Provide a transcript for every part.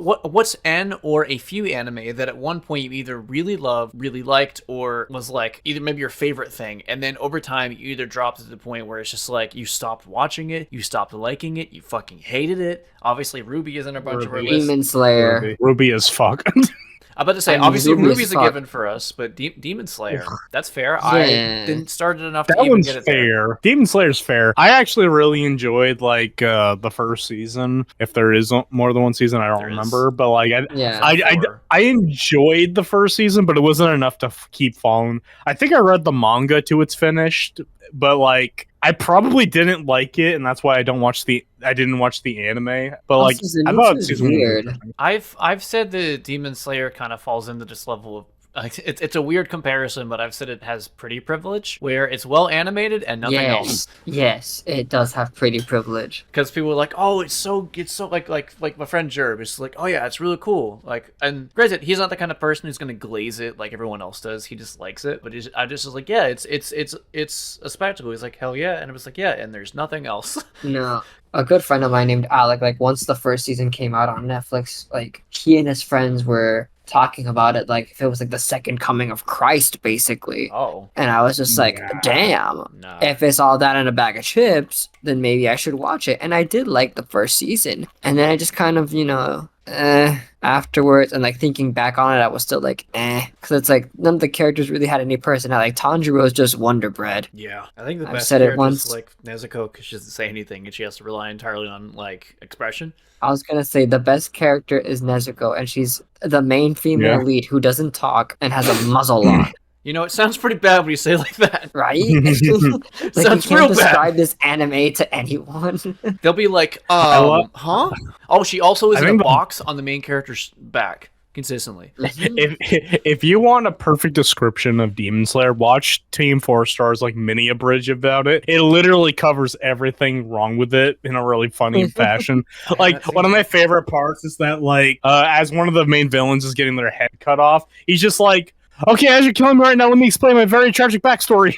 what's an or a few anime that at one point you either really loved, really liked, or was like either maybe your favorite thing, and then over time you either dropped to the point where it's just like you stopped watching it, you stopped liking it, you fucking hated it. Obviously, Ruby is in a bunch of our lists. Demon Slayer. Ruby as fuck. I'm about to say, I mean, obviously, Ruby is Ruby's a fuck. given for us, but Demon Slayer, that's fair. Yeah. I didn't start it enough to That even one's get it there. fair. Demon Slayer's fair. I actually really enjoyed like the first season. If there is more than one season, I don't There is. remember. But like, Yeah. I enjoyed the first season, but it wasn't enough to keep following. I think I read the manga to its finished, but like I probably didn't like it, and that's why I didn't watch the anime. But like, I thought season one was weird. interesting. I've said the Demon Slayer kind of falls into this level of it's a weird comparison, but I've said it has pretty privilege, where it's well animated and nothing else. Yes, it does have pretty privilege. Because people are like, oh, it's so like my friend Jerb is like, oh yeah, it's really cool. Like, and granted, he's not the kind of person who's gonna glaze it like everyone else does. He just likes it, but I just was like, yeah, it's a spectacle. He's like, hell yeah, and I was like, yeah, and there's nothing else. No. A good friend of mine named Alec, like once the first season came out on Netflix, like he and his friends were talking about it like if it was like the second coming of Christ, basically. Oh, And I was just like, Nah. damn. no. If it's all that in a bag of chips, then maybe I should watch it. And I did like the first season. And then I just kind of, afterwards, and like thinking back on it, I was still like, because it's like none of the characters really had any personality. Like Tanjiro is just Wonder Bread. Yeah, I think the I've best said it character once. is like Nezuko because she doesn't say anything and she has to rely entirely on like expression. I was gonna say the best character is Nezuko, and she's the main female Yeah. lead who doesn't talk and has a muzzle on. You know, it sounds pretty bad when you say it like that. Right? Like Sounds you real can't bad. describe this anime to anyone. They'll be like, love- huh? Oh, she also is I in a think the- box on the main character's back consistently. if you want a perfect description of Demon Slayer, watch Team 4 Star's like mini abridge about it. It literally covers everything wrong with it in a really funny fashion. Like one of my favorite parts is that like as one of the main villains is getting their head cut off, he's just like, okay, as you're killing me right now, let me explain my very tragic backstory.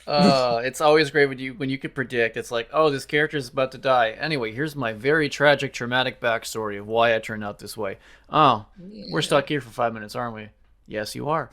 It's always great when you could predict. It's like, oh, this character is about to die. Anyway, here's my very tragic, traumatic backstory of why I turned out this way. Oh, we're stuck here for 5 minutes, aren't we? Yes, you are.